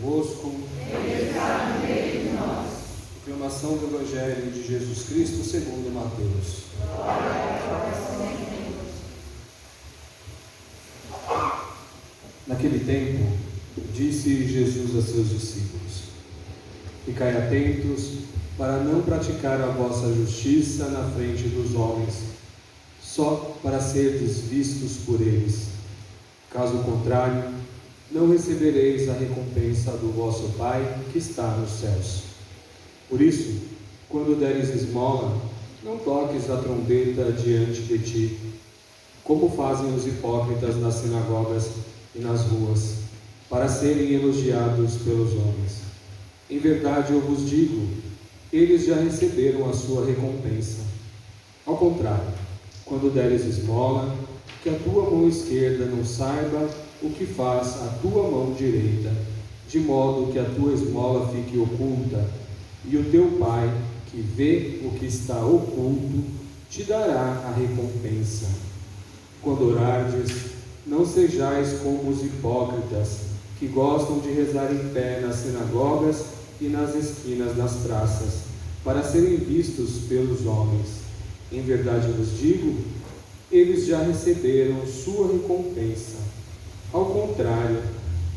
convosco. Ele está no meio de nós. Proclamação do Evangelho de Jesus Cristo segundo Mateus. Glória a vós, Senhor. Naquele tempo, disse Jesus a seus discípulos: Ficai atentos para não praticar a vossa justiça na frente dos homens, só para serdes vistos por eles. Caso contrário, não recebereis a recompensa do vosso Pai que está nos céus. Por isso, quando deres esmola, não toques a trombeta diante de ti, como fazem os hipócritas nas sinagogas e nas ruas, para serem elogiados pelos homens. Em verdade eu vos digo, eles já receberam a sua recompensa. Ao contrário, quando deres esmola, que a tua mão esquerda não saiba o que faz a tua mão direita, de modo que a tua esmola fique oculta, e o teu Pai, que vê o que está oculto, te dará a recompensa. Quando orardes, não sejais como os hipócritas, que gostam de rezar em pé nas sinagogas e nas esquinas das praças, para serem vistos pelos homens. Em verdade eu vos digo, eles já receberam sua recompensa. Ao contrário,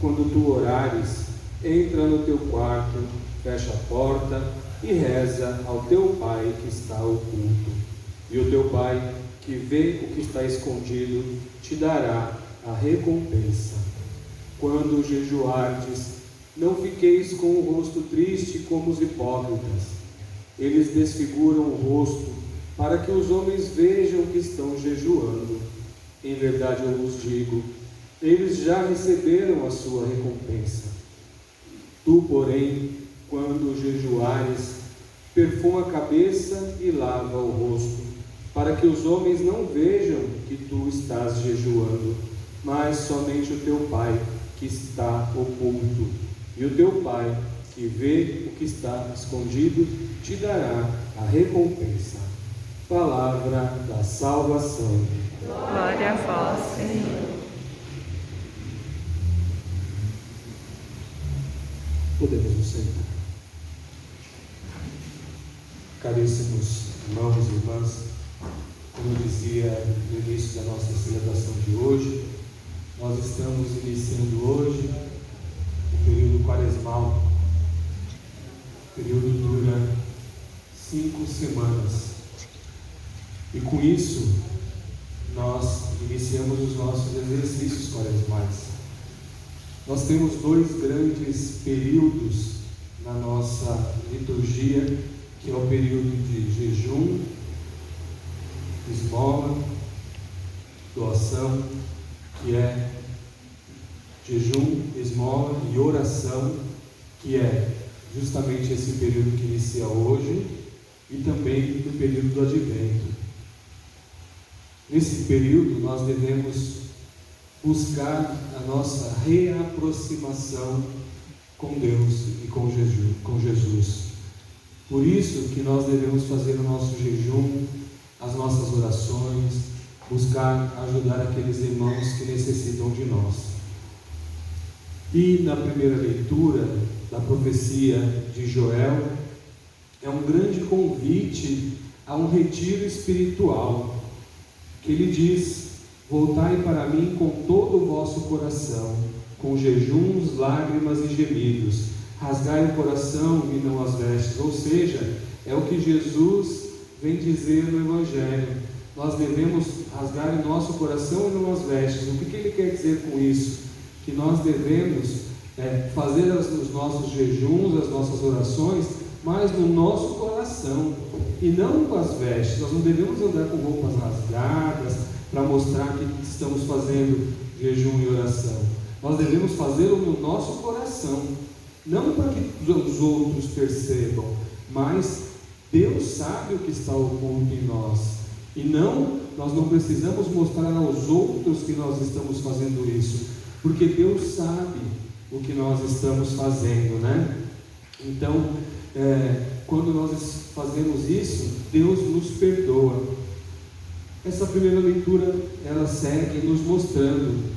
quando tu orares, entra no teu quarto, fecha a porta e reza ao teu Pai que está oculto. E o teu Pai, que vê o que está escondido, te dará a recompensa. Quando jejuardes, não fiqueis com o rosto triste como os hipócritas. Eles desfiguram o rosto, para que os homens vejam que estão jejuando. Em verdade eu vos digo, eles já receberam a sua recompensa. Tu, porém, quando jejuares, perfuma a cabeça e lava o rosto, para que os homens não vejam que tu estás jejuando, mas somente o teu Pai que está oculto. E o teu Pai, que vê o que está escondido, te dará a recompensa. Palavra da salvação. Glória a vós, Senhor. Podemos nos sentar. Caríssimos irmãos e irmãs, como eu dizia no início da nossa celebração de hoje, nós estamos iniciando hoje o período quaresmal. O período dura 5 semanas. E com isso, nós iniciamos os nossos exercícios quaresmais. Nós temos 2 grandes períodos na nossa liturgia, que é o período de jejum, esmola, doação, que é jejum, esmola e oração, que é justamente esse período que inicia hoje, e também o período do Advento. Nesse período nós devemos buscar a nossa reaproximação com Deus e com Jesus. Por isso que nós devemos fazer o nosso jejum, as nossas orações, buscar ajudar aqueles irmãos que necessitam de nós. E na primeira leitura da profecia de Joel, é um grande convite a um retiro espiritual, que ele diz: voltai para mim com todo o vosso coração, com jejuns, lágrimas e gemidos, rasgai o coração e não as vestes. Ou seja, é o que Jesus vem dizer no Evangelho. Nós devemos rasgar o nosso coração e não as vestes. O que ele quer dizer com isso? Que nós devemos fazer os nossos jejuns, as nossas orações, mas no nosso coração, e não com as vestes. Nós não devemos andar com roupas rasgadas para mostrar que estamos fazendo jejum e oração. Nós devemos fazê-lo no nosso coração, não para que os outros percebam, mas Deus sabe o que está oculto em nós, e nós não precisamos mostrar aos outros que nós estamos fazendo isso, porque Deus sabe o que nós estamos fazendo, né? Então, quando nós fazemos isso, Deus nos perdoa. Essa primeira leitura, ela segue nos mostrando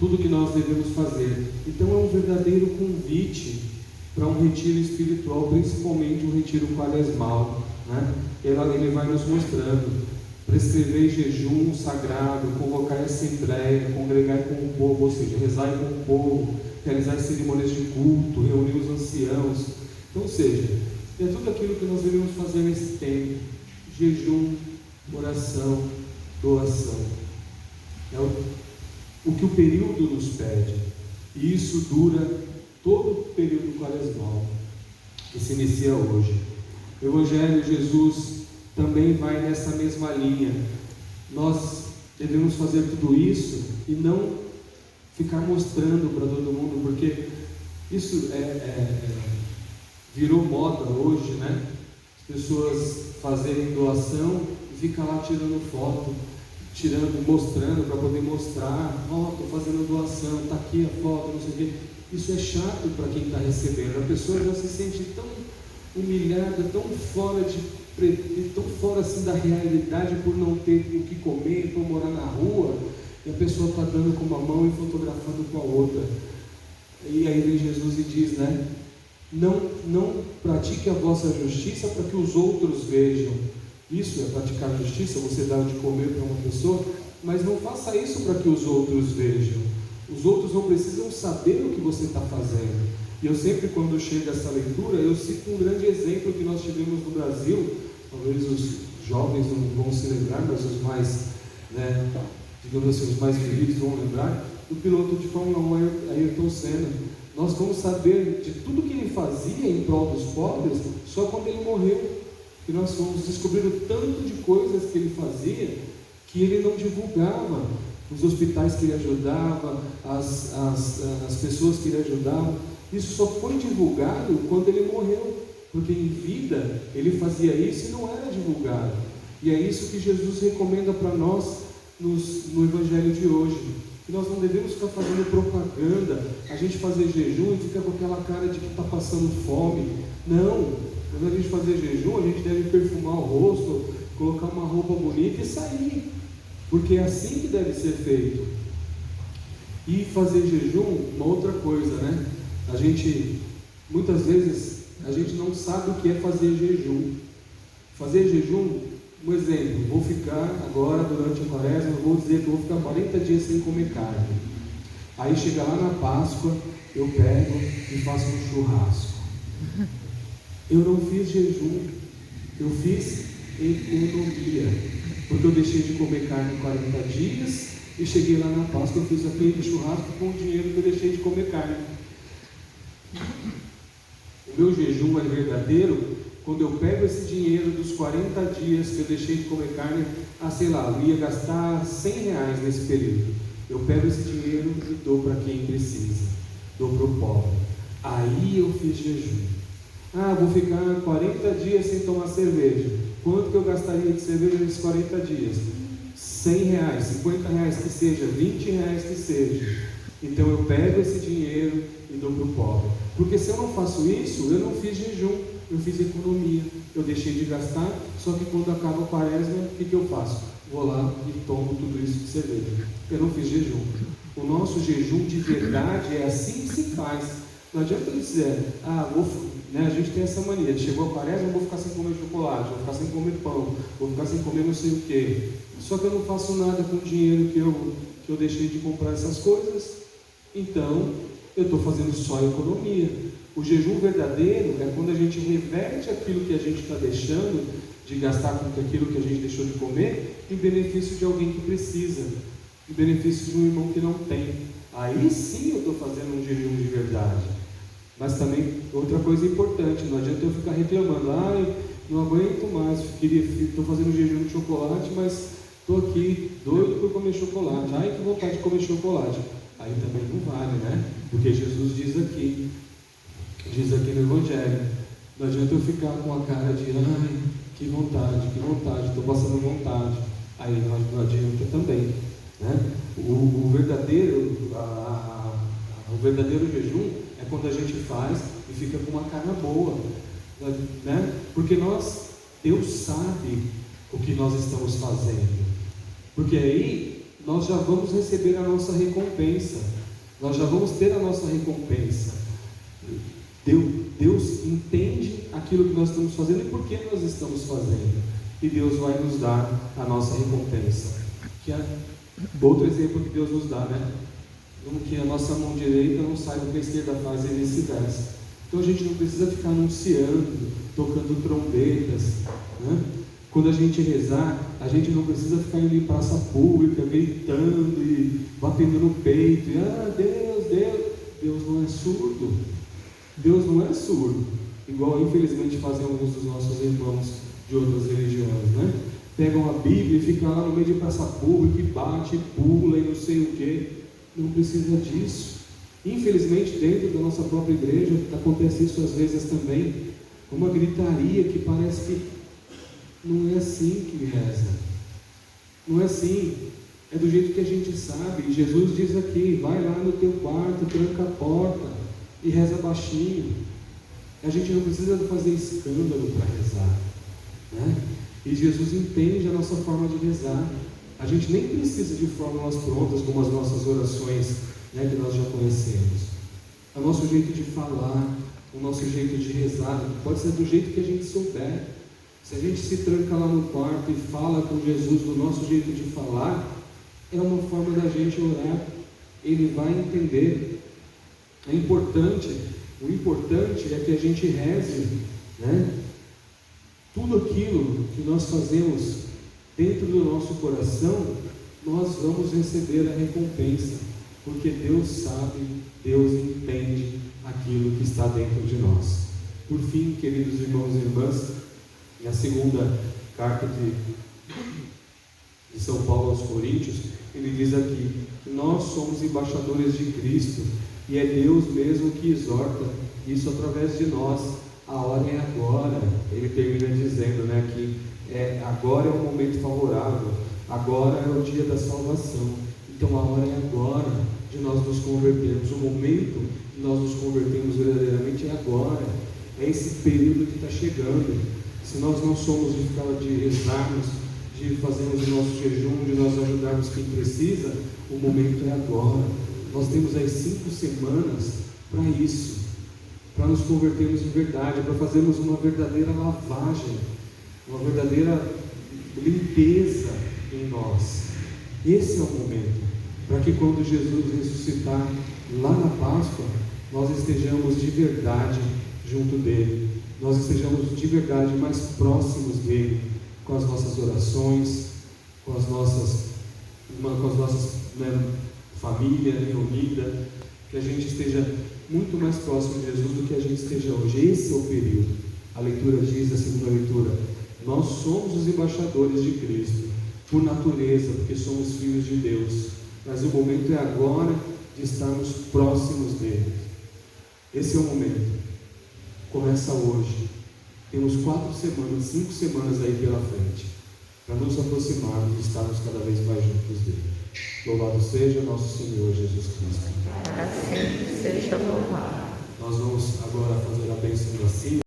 tudo que nós devemos fazer. Então é um verdadeiro convite para um retiro espiritual, principalmente um retiro quaresmal, né? Ele vai nos mostrando: prescrever jejum sagrado, convocar a assembleia, congregar com o povo, ou seja, rezar com o povo, realizar cerimônias de culto, reunir os anciãos. Então, ou seja, é tudo aquilo que nós devemos fazer nesse tempo: jejum, oração, doação. É o que o período nos pede, e isso dura todo o período quaresmal, que se inicia hoje. O Evangelho de Jesus também vai nessa mesma linha. Nós devemos fazer tudo isso e não ficar mostrando para todo mundo, porque isso virou moda hoje, né? As pessoas fazerem doação e ficam lá tirando foto, mostrando para poder mostrar: ó, estou fazendo doação, está aqui a foto, não sei o quê. Isso é chato para quem está recebendo. A pessoa já se sente tão humilhada, tão fora assim da realidade, por não ter o que comer, por morar na rua, e a pessoa está dando com uma mão e fotografando com a outra. E aí vem Jesus e diz, né? Não pratique a vossa justiça para que os outros vejam. Isso é praticar a justiça, você dá de comer para uma pessoa, mas não faça isso para que os outros vejam. Os outros não precisam saber o que você está fazendo. E eu sempre, quando chega essa leitura, eu cito um grande exemplo que nós tivemos no Brasil. Talvez os jovens não vão se lembrar, mas os mais, digamos assim, os mais queridos vão lembrar, do piloto de Fórmula 1, Ayrton Senna. Nós vamos saber de tudo que ele fazia em prol dos pobres só quando ele morreu. E nós fomos descobrir o tanto de coisas que ele fazia que ele não divulgava. Os hospitais que ele ajudava, as pessoas que ele ajudava. Isso só foi divulgado quando ele morreu, porque em vida ele fazia isso e não era divulgado. E é isso que Jesus recomenda para nós no Evangelho de hoje, que nós não devemos ficar fazendo propaganda, a gente fazer jejum e ficar com aquela cara de que está passando fome. Não, quando a gente fazer jejum, a gente deve perfumar o rosto, colocar uma roupa bonita e sair, porque é assim que deve ser feito. E fazer jejum, uma outra coisa, né? Muitas vezes, a gente não sabe o que é fazer jejum. Fazer jejum, um exemplo: vou ficar agora, durante a quaresma, vou dizer que eu vou ficar 40 dias sem comer carne. Aí chega lá na Páscoa, eu pego e faço um churrasco. Eu não fiz jejum, eu fiz economia, porque eu deixei de comer carne 40 dias e cheguei lá na Páscoa, eu fiz aquele churrasco com o dinheiro que eu deixei de comer carne. O meu jejum é verdadeiro quando eu pego esse dinheiro dos 40 dias que eu deixei de comer carne, sei lá, eu ia gastar R$100 nesse período. Eu pego esse dinheiro e dou para quem precisa, dou para o pobre. Aí eu fiz jejum. Vou ficar 40 dias sem tomar cerveja. Quanto que eu gastaria de cerveja nesses 40 dias? R$100, R$50 que seja, R$20 que seja. Então eu pego esse dinheiro e dou para o pobre. Porque se eu não faço isso, eu não fiz jejum, eu fiz economia. Eu deixei de gastar, só que quando acaba a quaresma, o que eu faço? Vou lá e tomo tudo isso de cerveja. Eu não fiz jejum. O nosso jejum de verdade é assim que se faz. Não adianta eu dizer, a gente tem essa mania, chegou a quaresma, eu vou ficar sem comer chocolate, vou ficar sem comer pão, vou ficar sem comer não sei o quê. Só que eu não faço nada com o dinheiro que eu deixei de comprar essas coisas. Então, eu estou fazendo só economia. O jejum verdadeiro é quando a gente reverte aquilo que a gente está deixando de gastar com aquilo que a gente deixou de comer em benefício de alguém que precisa, em benefício de um irmão que não tem. Aí sim eu estou fazendo um jejum de verdade. Mas também, outra coisa importante, não adianta eu ficar reclamando, não aguento mais, estou fazendo jejum de chocolate, mas estou aqui doido por comer chocolate, que vontade de comer chocolate. Aí também não vale, né? Porque Jesus diz aqui no Evangelho, não adianta eu ficar com a cara de, que vontade, estou passando vontade. Aí não adianta também, né? O verdadeiro jejum é quando a gente faz e fica com uma cara boa, né? Porque Deus sabe o que nós estamos fazendo, porque aí nós já vamos receber a nossa recompensa. nós já vamos ter a nossa recompensa. Deus entende aquilo que nós estamos fazendo e por que nós estamos fazendo, e Deus vai nos dar a nossa recompensa. Que é outro exemplo que Deus nos dá, né? Como que a nossa mão direita não saiba o que a esquerda faz e vice-versa. Então a gente não precisa ficar anunciando, tocando trombetas, né? Quando a gente rezar, a gente não precisa ficar indo em praça pública, gritando e batendo no peito, e Deus não é surdo. Deus não é surdo, igual infelizmente fazem alguns dos nossos irmãos de outras religiões, né? Pegam a Bíblia e ficam lá no meio de praça pública e bate, e pula e não sei o que. Não precisa disso. Infelizmente, dentro da nossa própria igreja, acontece isso às vezes também, uma gritaria que parece que não é assim que reza. Não é assim. É do jeito que a gente sabe. E Jesus diz aqui: vai lá no teu quarto, tranca a porta e reza baixinho. A gente não precisa fazer escândalo para rezar, né? E Jesus entende a nossa forma de rezar. A gente nem precisa de fórmulas prontas como as nossas orações, né, que nós já conhecemos. É o nosso jeito de falar, o nosso jeito de rezar, pode ser do jeito que a gente souber. Se a gente se tranca lá no quarto e fala com Jesus do nosso jeito de falar, é uma forma da gente orar. Ele vai entender. O importante é que a gente reze, né? Tudo aquilo que nós fazemos dentro do nosso coração, nós vamos receber a recompensa, porque Deus sabe, Deus entende aquilo que está dentro de nós. Por fim, queridos irmãos e irmãs, na segunda carta de São Paulo aos Coríntios, ele diz aqui que nós somos embaixadores de Cristo, e é Deus mesmo que exorta isso através de nós. A hora é agora. Ele termina dizendo, né, que agora é o momento favorável, agora é o dia da salvação. Então a hora é agora de nós nos convertermos. O momento de nós nos convertermos verdadeiramente é agora. É esse período que está chegando. Se nós não somos de rezarmos, de fazermos o nosso jejum, de nós ajudarmos quem precisa, o momento é agora. Nós temos aí 5 semanas para isso, para nos convertermos de verdade, para fazermos uma verdadeira lavagem, uma verdadeira limpeza em nós. Esse é o momento, para que quando Jesus ressuscitar lá na Páscoa, nós estejamos de verdade junto dele, nós estejamos de verdade mais próximos dele, com as nossas orações, com as nossas família reunida, que a gente esteja muito mais próximo de Jesus do que a gente esteja hoje. Esse é o período. A leitura diz, a segunda leitura, nós somos os embaixadores de Cristo, por natureza, porque somos filhos de Deus, mas o momento é agora de estarmos próximos dele. Esse é o momento. Começa hoje. Temos 4 semanas, 5 semanas aí pela frente, para nos aproximarmos e estarmos cada vez mais juntos dele. Louvado seja nosso Senhor Jesus Cristo. Assim seja louvado. Nós vamos agora fazer a bênção da ceia.